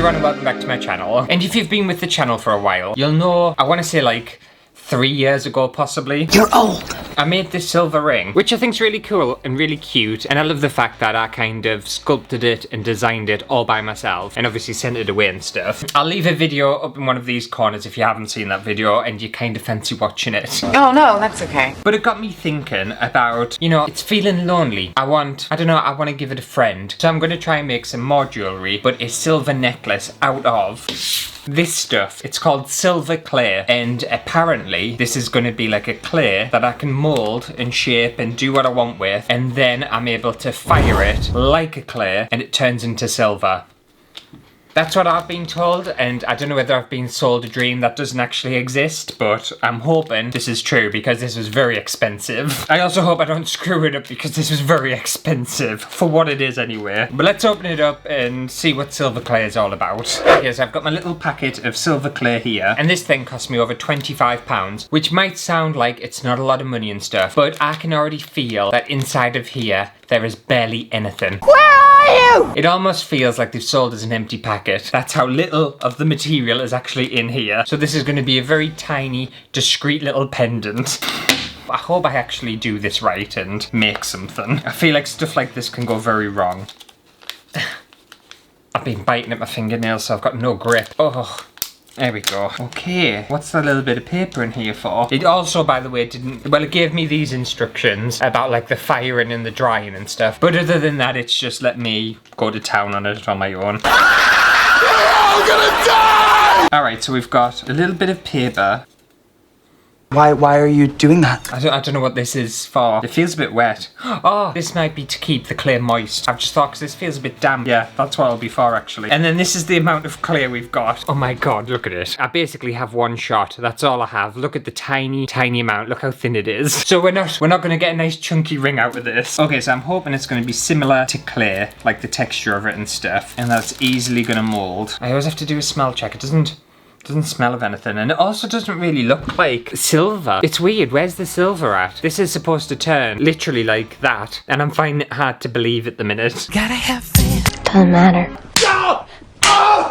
everyone and welcome back to my channel. And if you've been with the channel for a while, you'll know, I want to say like 3 years ago possibly. You're old! I made this silver ring, which I think's really cool and really cute, and I love the fact that I kind of sculpted it and designed it all by myself, and obviously sent it away and stuff. I'll leave a video up in one of these corners if you haven't seen that video and you kind of fancy watching it. Oh no, that's okay. But it got me thinking about, you know, it's feeling lonely. I want to give it a friend. So I'm going to try and make some more jewellery, but a silver necklace out of this stuff. It's called silver clay, and apparently this is going to be like a clay that I can mold and shape and do what I want with, and then I'm able to fire it like a clay and it turns into silver. That's what I've been told, and I don't know whether I've been sold a dream that doesn't actually exist, but I'm hoping this is true because this was very expensive. I also hope I don't screw it up because this was very expensive, for what it is anyway. But let's open it up and see what silver clay is all about. Okay, so I've got my little packet of silver clay here, and this thing cost me over £25, which might sound like it's not a lot of money and stuff, but I can already feel that inside of here, there is barely anything. Where are you? It almost feels like they've sold us an empty packet. That's how little of the material is actually in here. So this is going to be a very tiny, discreet little pendant. I hope I actually do this right and make something. I feel like stuff like this can go very wrong. I've been biting at my fingernails, so I've got no grip. Oh. There we go. Okay, what's that little bit of paper in here for? It also, by the way, it gave me these instructions about like the firing and the drying and stuff. But other than that, it's just let me go to town on it on my own. You're all gonna die! Alright, so we've got a little bit of paper. Why are you doing that? I don't know what this is for. It feels a bit wet. Oh, this might be to keep the clay moist. I've just thought because this feels a bit damp. Yeah, that's what it'll be for actually. And then this is the amount of clay we've got. Oh my god, look at it. I basically have one shot. That's all I have. Look at the tiny, tiny amount. Look how thin it is. So we're not gonna get a nice chunky ring out of this. Okay, so I'm hoping it's gonna be similar to clay, like the texture of it and stuff, and that's easily gonna mold. I always have to do a smell check. It doesn't smell of anything, and it also doesn't really look like silver. It's weird, where's the silver at? This is supposed to turn literally like that, and I'm finding it hard to believe at the minute. Gotta have faith. Doesn't matter.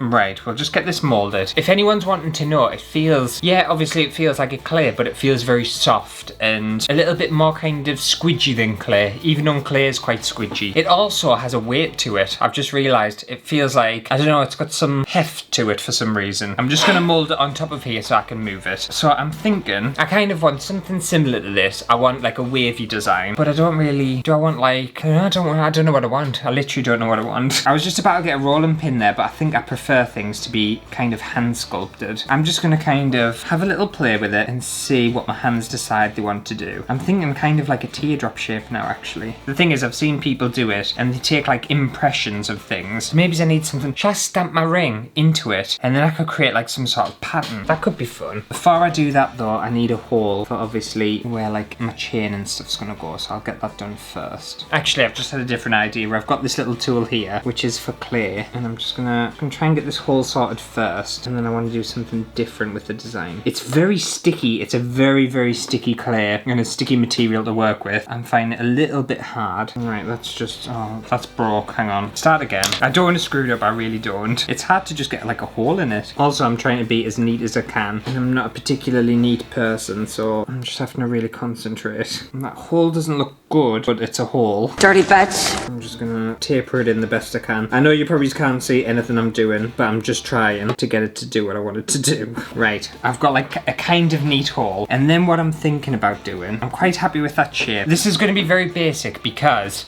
Right, we'll just get this molded. If anyone's wanting to know, it feels, yeah, obviously it feels like a clay, but it feels very soft and a little bit more kind of squidgy than clay, even though clay is quite squidgy. It also has a weight to it. I've just realised it feels like, I don't know, it's got some heft to it for some reason. I'm just gonna mold it on top of here so I can move it. So I'm thinking, I kind of want something similar to this. I want like a wavy design, but I don't really, do I want like, I don't know what I want. I literally don't know what I want. I was just about to get a rolling pin there, but I think I prefer things to be kind of hand sculpted. I'm just gonna kind of have a little play with it and see what my hands decide they want to do. I'm thinking kind of like a teardrop shape now actually. The thing is, I've seen people do it and they take like impressions of things. Maybe I need something, should I stamp my ring into it and then I could create like some sort of pattern? That could be fun. Before I do that though, I need a hole for obviously where like my chain and stuff's gonna go, so I'll get that done first. Actually, I've just had a different idea where I've got this little tool here which is for clay, and I'm gonna try and get this hole sorted first, and then I want to do something different with the design. It's very sticky. It's a very, very sticky clay and a sticky material to work with. I'm finding it a little bit hard. Right, that's just, oh, that's broke. Hang on. Start again. I don't want to screw it up. I really don't. It's hard to just get like a hole in it. Also, I'm trying to be as neat as I can, and I'm not a particularly neat person, so I'm just having to really concentrate. And that hole doesn't look good, but it's a hole. Dirty bitch. I'm just gonna taper it in the best I can. I know you probably can't see anything I'm doing, but I'm just trying to get it to do what I want it to do. Right, I've got like a kind of neat hole, and then what I'm thinking about doing, I'm quite happy with that shape. This is going to be very basic because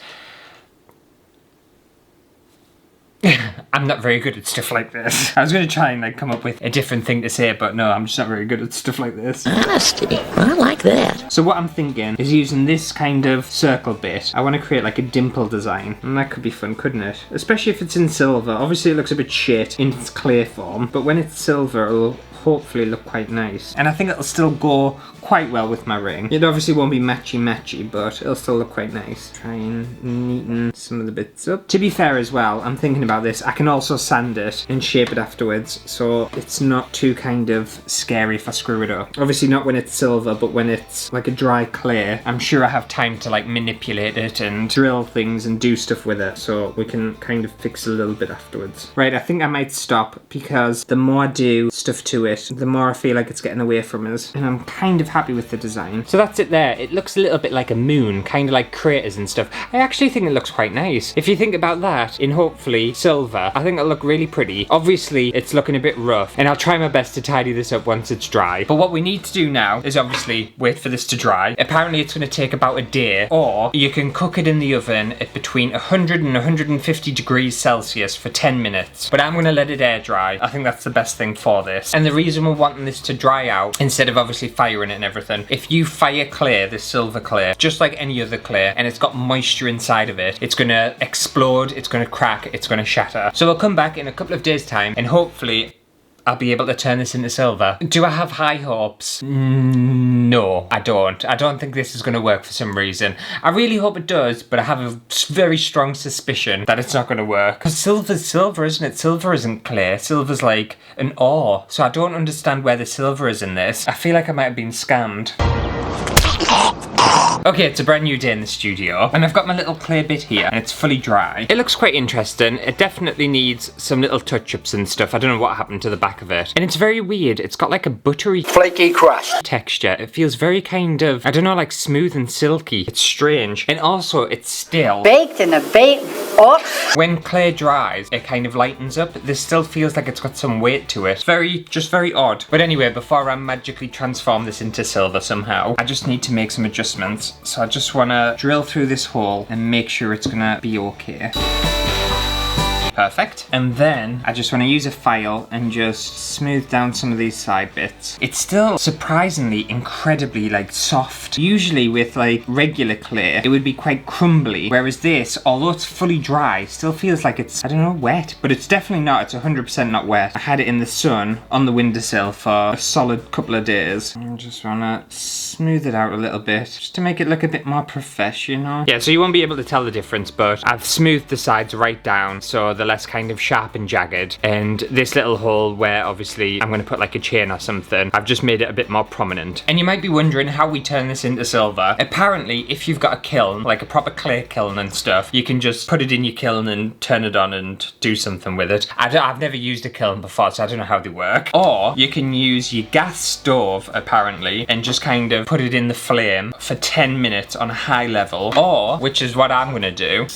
I'm not very good at stuff like this. I was going to try and like come up with a different thing to say, but no, I'm just not very good at stuff like this. Honesty, I like that. So what I'm thinking is using this kind of circle bit. I want to create like a dimple design, and that could be fun, couldn't it? Especially if it's in silver. Obviously it looks a bit shit in its clay form, but when it's silver it'll hopefully look quite nice. And I think it'll still go quite well with my ring. It obviously won't be matchy, but it'll still look quite nice. Try and neaten some of the bits up. To be fair as well, I'm thinking about this, I can also sand it and shape it afterwards, so it's not too kind of scary if I screw it up. Obviously not when it's silver, but when it's like a dry clay, I'm sure I have time to like manipulate it and drill things and do stuff with it, so we can kind of fix a little bit afterwards. Right, I think I might stop, because the more I do stuff to it, the more I feel like it's getting away from us, and I'm kind of happy with the design. So that's it there. It looks a little bit like a moon, kind of like craters and stuff. I actually think it looks quite nice. If you think about that in hopefully silver, I think it'll look really pretty. Obviously it's looking a bit rough, and I'll try my best to tidy this up once it's dry. But what we need to do now is obviously wait for this to dry. Apparently it's going to take about a day, or you can cook it in the oven at between 100 and 150 degrees Celsius for 10 minutes. But I'm going to let it air dry. I think that's the best thing for this. And the reason we're wanting this to dry out, instead of obviously firing it and everything, if you fire clay, this silver clay, just like any other clay, and it's got moisture inside of it, it's going to explode, it's going to crack, it's going to shatter. So we'll come back in a couple of days' time, and hopefully I'll be able to turn this into silver. Do I have high hopes? No, I don't. I don't think this is going to work for some reason. I really hope it does, but I have a very strong suspicion that it's not going to work. Because silver's silver, isn't it? Silver isn't clay. Silver's like an ore. So I don't understand where the silver is in this. I feel like I might have been scammed. Okay, it's a brand new day in the studio, and I've got my little clay bit here, and it's fully dry. It looks quite interesting. It definitely needs some little touch-ups and stuff. I don't know what happened to the back of it. And it's very weird. It's got like a buttery, flaky crust texture. It feels very kind of, I don't know, like smooth and silky. It's strange. And also, it's still Baked in a bake oven. When clay dries, it kind of lightens up. This still feels like it's got some weight to it. Just very odd. But anyway, before I magically transform this into silver somehow, I just need to make some adjustments. So I just want to drill through this hole and make sure it's gonna be okay. Perfect. And then I just want to use a file and just smooth down some of these side bits. It's still surprisingly incredibly like soft. Usually with like regular clay, it would be quite crumbly. Whereas this, although it's fully dry, still feels like it's, I don't know, wet. But it's definitely not. It's 100% not wet. I had it in the sun on the windowsill for a solid couple of days. I just want to smooth it out a little bit just to make it look a bit more professional. Yeah, so you won't be able to tell the difference, but I've smoothed the sides right down so they're less kind of sharp and jagged, and this little hole where obviously I'm going to put like a chain or something, I've just made it a bit more prominent. And you might be wondering how we turn this into silver. Apparently if you've got a kiln, like a proper clay kiln and stuff, you can just put it in your kiln and turn it on and do something with it. I've never used a kiln before, so I don't know how they work. Or you can use your gas stove apparently and just kind of put it in the flame for 10 minutes on a high level, or, which is what I'm going to do,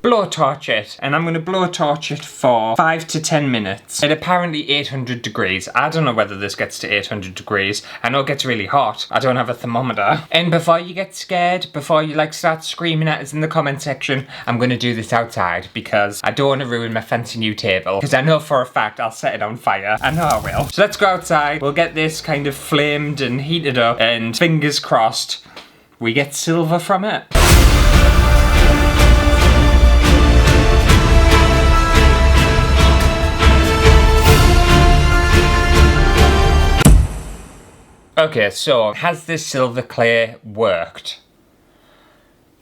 blowtorch it, and I'm going to blowtorch it for 5 to 10 minutes at apparently 800 degrees. I don't know whether this gets to 800 degrees. I know it gets really hot. I don't have a thermometer. And before you get scared, before you like start screaming at us in the comment section, I'm going to do this outside because I don't want to ruin my fancy new table, because I know for a fact I'll set it on fire. I know I will. So let's go outside. We'll get this kind of flamed and heated up, and fingers crossed we get silver from it. Okay, so has this silver clay worked?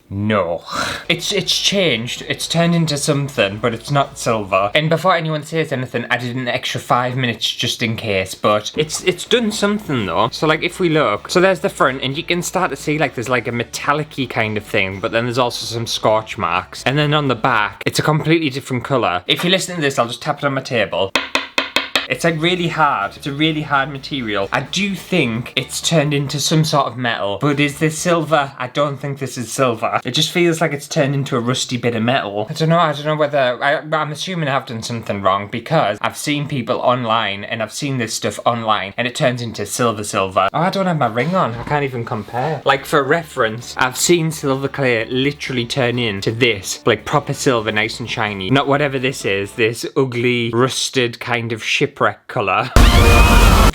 No. It's changed, it's turned into something, but it's not silver. And before anyone says anything, I did an extra 5 minutes just in case, but it's done something though. So like if we look, so there's the front, and you can start to see like there's like a metallic-y kind of thing, but then there's also some scorch marks. And then on the back, it's a completely different colour. If you're listening to this, I'll just tap it on my table. It's like really hard. It's a really hard material. I do think it's turned into some sort of metal, but is this silver? I don't think this is silver. It just feels like it's turned into a rusty bit of metal. I don't know whether, I'm assuming I've done something wrong, because I've seen people online, and I've seen this stuff online, and it turns into silver. Oh, I don't have my ring on. I can't even compare. Like for reference, I've seen silver clay literally turn into this, like proper silver, nice and shiny. Not whatever this is, this ugly, rusted kind of shipwreck colour.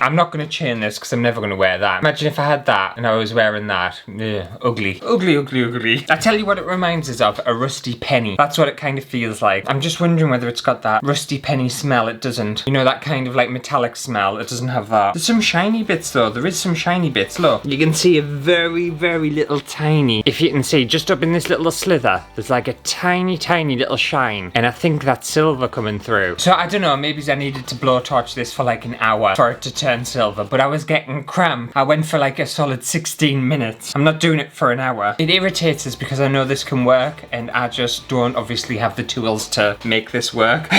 I'm not going to chain this because I'm never going to wear that. Imagine if I had that and I was wearing that. Ugh, ugly. Ugly, ugly, ugly. I tell you what it reminds us of, a rusty penny. That's what it kind of feels like. I'm just wondering whether it's got that rusty penny smell. It doesn't. You know, that kind of like metallic smell. It doesn't have that. There's some shiny bits though. There is some shiny bits. Look, you can see a very, very little tiny, if you can see, just up in this little slither, there's like a tiny, tiny little shine. And I think that's silver coming through. So I don't know, maybe I needed to blowtorch this for like an hour for it to turn silver, but I was getting cramp. I went for like a solid 16 minutes. I'm not doing it for an hour. It irritates us because I know this can work and I just don't obviously have the tools to make this work.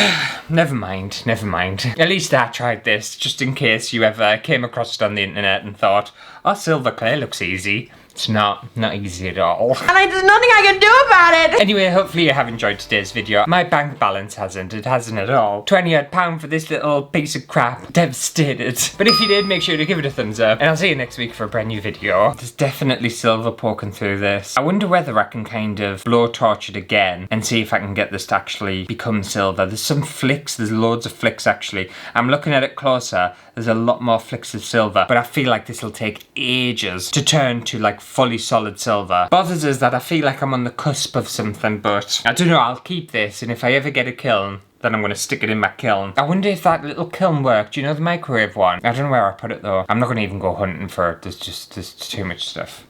Never mind, never mind. At least I tried this, just in case you ever came across it on the internet and thought, oh, silver clay looks easy. It's not easy at all. And there's nothing I can do about it! Anyway, hopefully you have enjoyed today's video. My bank balance hasn't, it hasn't at all. £20 for this little piece of crap. Devastated. But if you did, make sure to give it a thumbs up. And I'll see you next week for a brand new video. There's definitely silver poking through this. I wonder whether I can kind of blowtorch it again and see if I can get this to actually become silver. There's some flicks, there's loads of flicks actually. I'm looking at it closer, there's a lot more flicks of silver, but I feel like this will take ages to turn to like fully solid silver. Bothers us that I feel like I'm on the cusp of something, but I don't know, I'll keep this, and if I ever get a kiln, then I'm going to stick it in my kiln. I wonder if that little kiln worked. Do you know the microwave one? I don't know where I put it though. I'm not going to even go hunting for it. There's too much stuff.